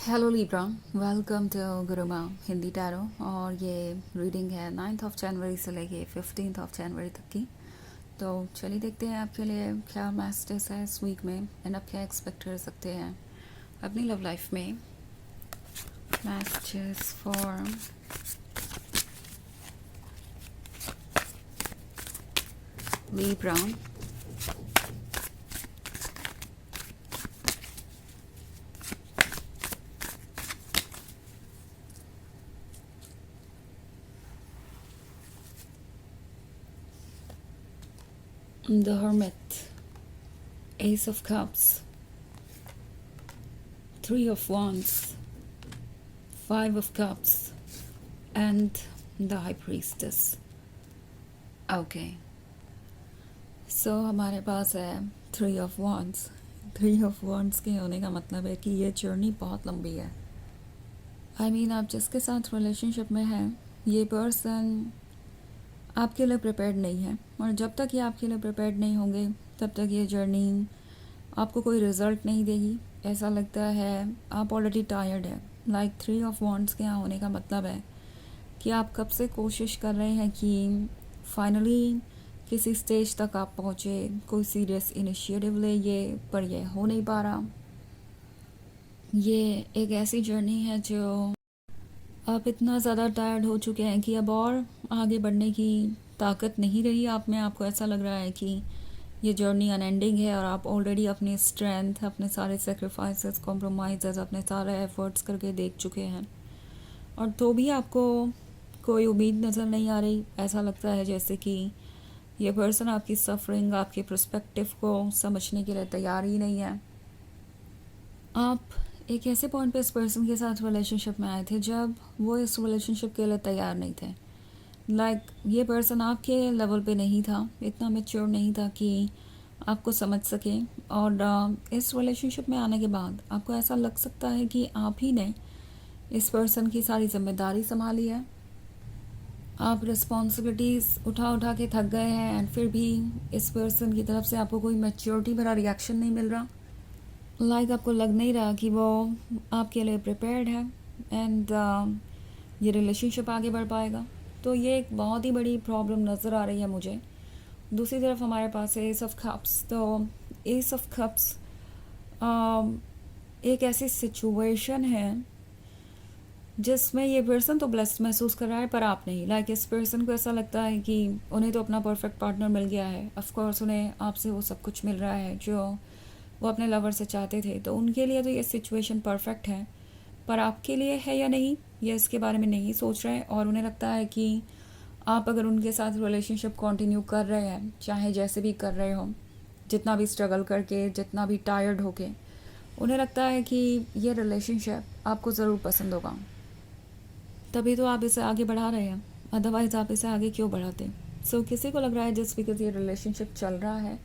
Hello Libra, welcome to Guruma Hindi tarot. और ये reading है 9 जनवरी से लेके 15 जनवरी तक की। तो चलिए देखते हैं आपके लिए क्या मैसेजेस है इस वीक में एंड आप क्या एक्सपेक्ट कर सकते हैं अपनी लव लाइफ में। Messages for Libra. The hermit, S of cups, 3 of wands, 5 of cups and the high priestess. Okay, so हमारे पास है 3 of wands। 3 of wands के होने का मतलब है कि ये जर्नी बहुत लंबी है। आप जिसके साथ रिलेशनशिप में हैं, ये पर्सन आपके लिए प्रिपेयर्ड नहीं है, और जब तक ये आपके लिए प्रिपेयर्ड नहीं होंगे तब तक ये जर्नी आपको कोई रिज़ल्ट नहीं देगी। ऐसा लगता है आप ऑलरेडी टायर्ड है। 3 of wands के यहाँ होने का मतलब है कि आप कब से कोशिश कर रहे हैं कि फाइनली किसी स्टेज तक आप पहुँचे, कोई सीरियस इनिशिएटिव ले ये, पर ये हो नहीं पा रहा। ये एक ऐसी जर्नी है जो आप इतना ज़्यादा टायर्ड हो चुके हैं कि अब और आगे बढ़ने की ताकत नहीं रही आप में। आपको ऐसा लग रहा है कि ये जर्नी अनएंडिंग है और आप ऑलरेडी अपनी स्ट्रेंथ, अपने सारे सेक्रीफाइसेस, कॉम्प्रोमाइज़, अपने सारे एफर्ट्स करके देख चुके हैं, और तो भी आपको कोई उम्मीद नज़र नहीं आ रही। ऐसा लगता है जैसे कि ये पर्सन आपकी सफरिंग, आपके पर्सपेक्टिव को समझने के लिए तैयार ही नहीं है। आप एक ऐसे पॉइंट पे इस पर्सन के साथ रिलेशनशिप में आए थे जब वो इस रिलेशनशिप के लिए तैयार नहीं थे। ये पर्सन आपके लेवल पे नहीं था, इतना मैच्योर नहीं था कि आपको समझ सके। और इस रिलेशनशिप में आने के बाद आपको ऐसा लग सकता है कि आप ही ने इस पर्सन की सारी जिम्मेदारी संभाली है। आप रिस्पॉन्सिबिलिटीज़ उठा उठा के थक गए हैं, एंड फिर भी इस पर्सन की तरफ से आपको कोई मैच्योरिटी भरा रिएक्शन नहीं मिल रहा। आपको लग नहीं रहा कि वो आपके लिए प्रिपेयर्ड है एंड ये रिलेशनशिप आगे बढ़ पाएगा। तो ये एक बहुत ही बड़ी प्रॉब्लम नज़र आ रही है मुझे। दूसरी तरफ हमारे पास है एस ऑफ कप्स। तो एस ऑफ कप्स एक ऐसी सिचुएशन है जिसमें ये पर्सन तो ब्लेस्ड महसूस कर रहा है, पर आप नहीं। इस पर्सन को ऐसा लगता है कि उन्हें तो अपना परफेक्ट पार्टनर मिल गया है। ऑफ कोर्स उन्हें आपसे वो सब कुछ मिल रहा है जो वो अपने लवर से चाहते थे, तो उनके लिए तो ये सिचुएशन परफेक्ट है, पर आपके लिए है या नहीं ये इसके बारे में नहीं सोच रहे हैं। और उन्हें लगता है कि आप अगर उनके साथ रिलेशनशिप कंटिन्यू कर रहे हैं, चाहे जैसे भी कर रहे हो, जितना भी स्ट्रगल करके, जितना भी टायर्ड होके, उन्हें लगता है कि ये रिलेशनशिप आपको ज़रूर पसंद होगा, तभी तो आप इसे आगे बढ़ा रहे हैं, अदरवाइज़ आप इसे आगे क्यों बढ़ाते। किसी को लग रहा है जस्ट बिकॉज ये रिलेशनशिप चल रहा है,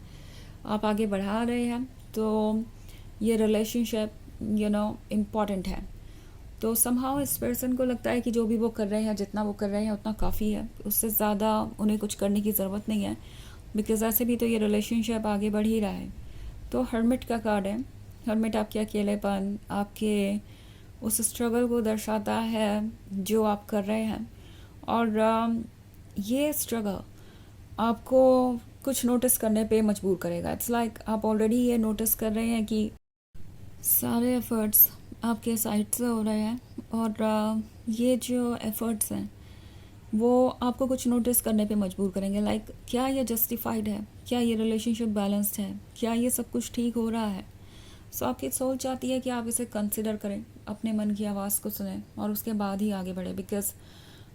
आप आगे बढ़ा रहे हैं, तो ये रिलेशनशिप इम्पॉर्टेंट है। तो समहाउ इस पर्सन को लगता है कि जो भी वो कर रहे हैं, जितना वो कर रहे हैं उतना काफ़ी है, उससे ज़्यादा उन्हें कुछ करने की ज़रूरत नहीं है, बिकॉज ऐसे भी तो ये रिलेशनशिप आगे बढ़ ही रहा है। तो हर्मिट का कार्ड है। हर्मिट आपके अकेलेपन, आपके उस स्ट्रगल को दर्शाता है जो आप कर रहे हैं। और ये स्ट्रगल आपको कुछ नोटिस करने पे मजबूर करेगा। इट्स आप ऑलरेडी ये नोटिस कर रहे हैं कि सारे एफ़र्ट्स आपके साइड से हो रहे हैं, और ये जो एफ़र्ट्स हैं वो आपको कुछ नोटिस करने पे मजबूर करेंगे। क्या ये जस्टिफाइड है, क्या ये रिलेशनशिप बैलेंस्ड है, क्या ये सब कुछ ठीक हो रहा है। आपकी सोच चाहती है कि आप इसे कंसिडर करें, अपने मन की आवाज़ को सुनें और उसके बाद ही आगे बढ़ें। बिकॉज़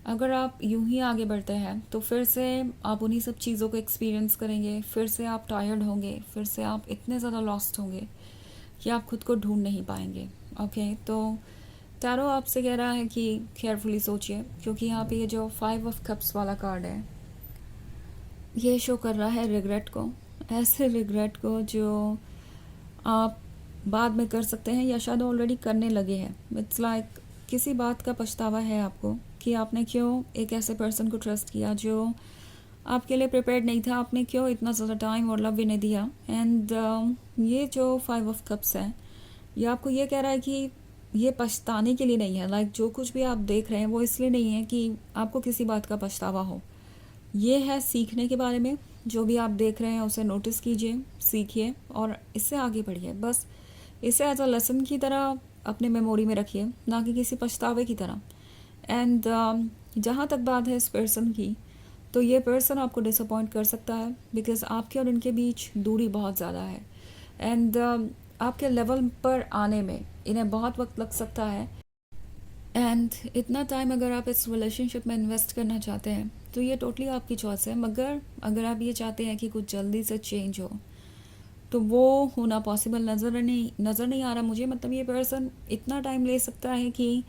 अगर आप यूं ही आगे बढ़ते हैं तो फिर से आप उन्हीं सब चीज़ों को एक्सपीरियंस करेंगे, फिर से आप टायर्ड होंगे, फिर से आप इतने ज़्यादा लॉस्ट होंगे कि आप खुद को ढूंढ नहीं पाएंगे। ओके, तो टैरो आपसे कह रहा है कि केयरफुली सोचिए, क्योंकि यहाँ पे ये जो 5 of cups वाला कार्ड है ये शो कर रहा है रिग्रेट को, ऐसे रिग्रेट को जो आप बाद में कर सकते हैं या शायद ऑलरेडी करने लगे हैं। इट्स किसी बात का पछतावा है आपको कि आपने क्यों एक ऐसे पर्सन को ट्रस्ट किया जो आपके लिए प्रिपेयर्ड नहीं था, आपने क्यों इतना ज़्यादा टाइम और लव इन्हें दिया। एंड ये जो 5 of cups है ये आपको ये कह रहा है कि ये पछताने के लिए नहीं है। लाइक जो कुछ भी आप देख रहे हैं वो इसलिए नहीं है कि आपको किसी बात का पछतावा हो। ये है सीखने के बारे में। जो भी आप देख रहे हैं उसे नोटिस कीजिए, सीखिए और इससे आगे बढ़िए। बस इसे एज अ लेसन की तरह अपने मेमोरी में रखिए, ना कि किसी पछतावे की तरह। एंड जहाँ तक बात है इस पर्सन की, तो ये पर्सन आपको डिसअपॉइंट कर सकता है बिकॉज़ आपके और इनके बीच दूरी बहुत ज़्यादा है। एंड आपके लेवल पर आने में इन्हें बहुत वक्त लग सकता है। एंड इतना टाइम अगर आप इस रिलेशनशिप में इन्वेस्ट करना चाहते हैं तो ये टोटली आपकी चॉइस है। मगर अगर आप ये चाहते हैं कि कुछ जल्दी से चेंज हो तो वो होना पॉसिबल नज़र नहीं आ रहा मुझे। मतलब ये पर्सन इतना टाइम ले सकता है कि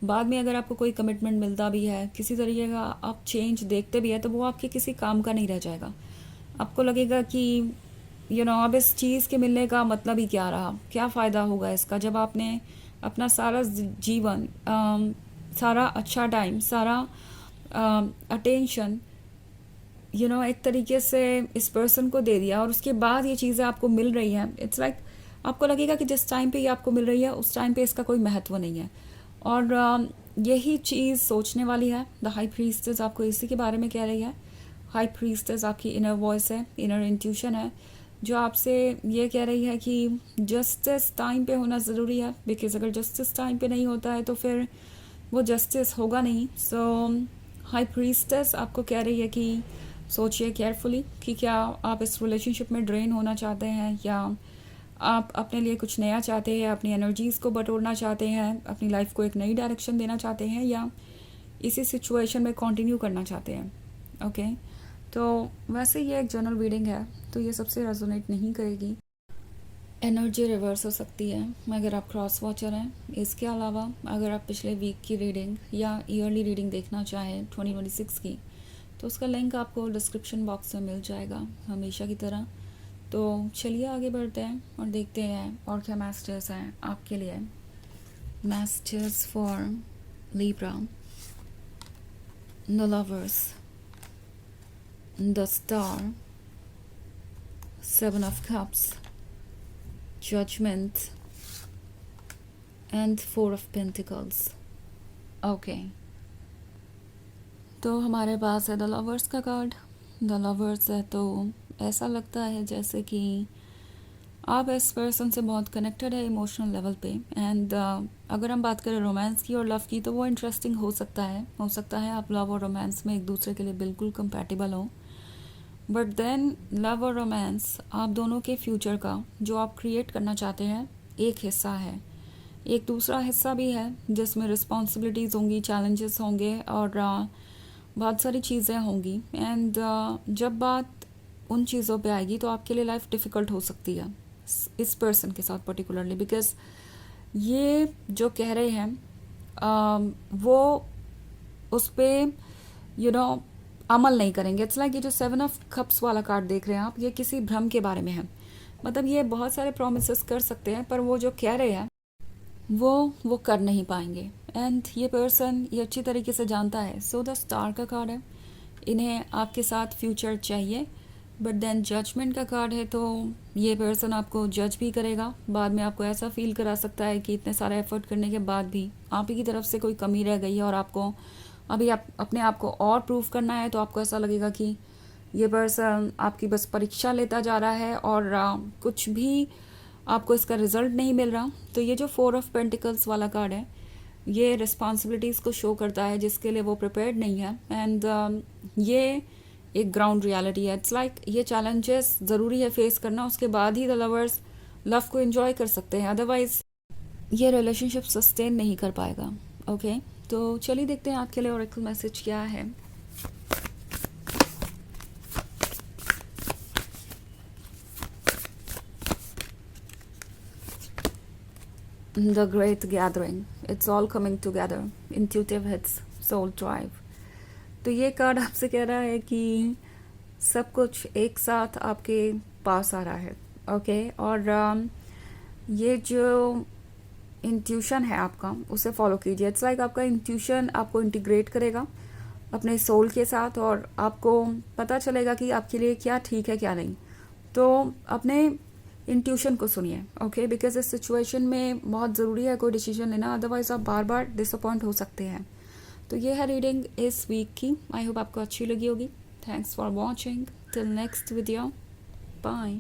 बाद में अगर आपको कोई कमिटमेंट मिलता भी है, किसी तरीके का आप चेंज देखते भी है, तो वो आपके किसी काम का नहीं रह जाएगा। आपको लगेगा कि अब इस चीज़ के मिलने का मतलब ही क्या रहा, क्या फ़ायदा होगा इसका, जब आपने अपना सारा जीवन सारा अच्छा टाइम, सारा अटेंशन एक तरीके से इस पर्सन को दे दिया और उसके बाद ये चीज़ें आपको मिल रही हैं। इट्स लाइक आपको लगेगा कि जिस टाइम पे ये आपको मिल रही है उस टाइम पे इसका कोई महत्व नहीं है। और यही चीज़ सोचने वाली है। द हाई प्रीस्टेस आपको इसी के बारे में कह रही है। हाई प्रीस्टेस आपकी इनर वॉइस है, इनर इंट्यूशन है, जो आपसे ये कह रही है कि जस्टिस टाइम पे होना ज़रूरी है। बिकॉज अगर जस्टिस टाइम पे नहीं होता है तो फिर वो जस्टिस होगा नहीं। सो हाई प्रीस्टेस आपको कह रही है कि सोचिए केयरफुली कि क्या आप इस रिलेशनशिप में ड्रेन होना चाहते हैं या आप अपने लिए कुछ नया चाहते हैं, अपनी एनर्जीज़ को बटोरना चाहते हैं, अपनी लाइफ को एक नई डायरेक्शन देना चाहते हैं, या इसी सिचुएशन में कंटिन्यू करना चाहते हैं। ओके, तो वैसे ये एक जनरल रीडिंग है तो ये सबसे रेजोनेट नहीं करेगी। एनर्जी रिवर्स हो सकती है अगर आप क्रॉस वॉचर हैं। इसके अलावा अगर आप पिछले वीक की रीडिंग या ईयरली रीडिंग देखना चाहें 2026 की, तो उसका लिंक आपको डिस्क्रिप्शन बॉक्स में मिल जाएगा हमेशा की तरह। तो चलिए आगे बढ़ते हैं और देखते हैं और क्या मैसेजेस हैं आपके लिए। Messages for Libra, the lovers, the star, 7 of cups, judgment and 4 of pentacles। Okay, तो हमारे पास है द लवर्स का कार्ड। द लवर्स है तो ऐसा लगता है जैसे कि आप इस पर्सन से बहुत कनेक्टेड है इमोशनल लेवल पे। एंड अगर हम बात करें रोमांस की और लव की, तो वो इंटरेस्टिंग हो सकता है आप लव और रोमांस में एक दूसरे के लिए बिल्कुल कंपैटिबल हो। बट देन लव और रोमांस आप दोनों के फ्यूचर का जो आप क्रिएट करना चाहते हैं एक हिस्सा है। एक दूसरा हिस्सा भी है जिसमें रिस्पॉन्सिबिलिटीज़ होंगी, चैलेंजेस होंगे और बहुत सारी चीज़ें होंगी। एंड जब बात उन चीज़ों पे आएगी तो आपके लिए लाइफ डिफ़िकल्ट हो सकती है इस पर्सन के साथ पर्टिकुलरली। बिकॉज ये जो कह रहे हैं वो उस पर अमल नहीं करेंगे। इट्स लाइक ये जो 7 ऑफ कप्स वाला कार्ड देख रहे हैं आप, ये किसी भ्रम के बारे में है। मतलब ये बहुत सारे प्रोमिसेस कर सकते हैं पर वो जो कह रहे हैं वो कर नहीं पाएंगे। एंड ये पर्सन ये अच्छी तरीके से जानता है। सो द स्टार का कार्ड है, इन्हें आपके साथ फ्यूचर चाहिए। बट देन जजमेंट का कार्ड है, तो ये पर्सन आपको जज भी करेगा। बाद में आपको ऐसा फील करा सकता है कि इतने सारे एफर्ट करने के बाद भी आप ही की तरफ से कोई कमी रह गई है और आपको अभी अपने आप को और प्रूव करना है। तो आपको ऐसा लगेगा कि ये पर्सन आपकी बस परीक्षा लेता जा रहा है और कुछ भी आपको इसका रिजल्ट नहीं मिल रहा। तो ये जो 4 ऑफ पेंटिकल्स वाला कार्ड है, ये रिस्पॉन्सिबिलिटीज़ को शो करता है जिसके लिए वो प्रिपेयर्ड नहीं है। एंड ये एक ग्राउंड रियलिटी है। इट्स लाइक ये चैलेंजेस ज़रूरी है फेस करना, उसके बाद ही द लवर्स लव को एंजॉय कर सकते हैं। अदरवाइज ये रिलेशनशिप सस्टेन नहीं कर पाएगा। ओके, तो चलिए देखते हैं आपके लिए ऑरेकल मैसेज क्या है। The great gathering, it's all coming together, intuitive hits, soul drive। तो ये कार्ड आपसे कह रहा है कि सब कुछ एक साथ आपके पास आ रहा है। ओके, और ये जो इंट्यूशन है आपका उसे फॉलो कीजिए। इट्स लाइक आपका इंट्यूशन आपको इंटीग्रेट करेगा अपने सोल के साथ और आपको पता चलेगा कि आपके लिए क्या ठीक है क्या नहीं। तो अपने इंट्यूशन को सुनिए, ओके, बिकॉज इस सिचुएशन में बहुत ज़रूरी है कोई डिसीजन लेना, अदरवाइज़ आप बार बार डिसअपॉइंट हो सकते हैं। तो ये है रीडिंग इस वीक की। आई होप आपको अच्छी लगी होगी। Thanks for watching. Till next video, bye.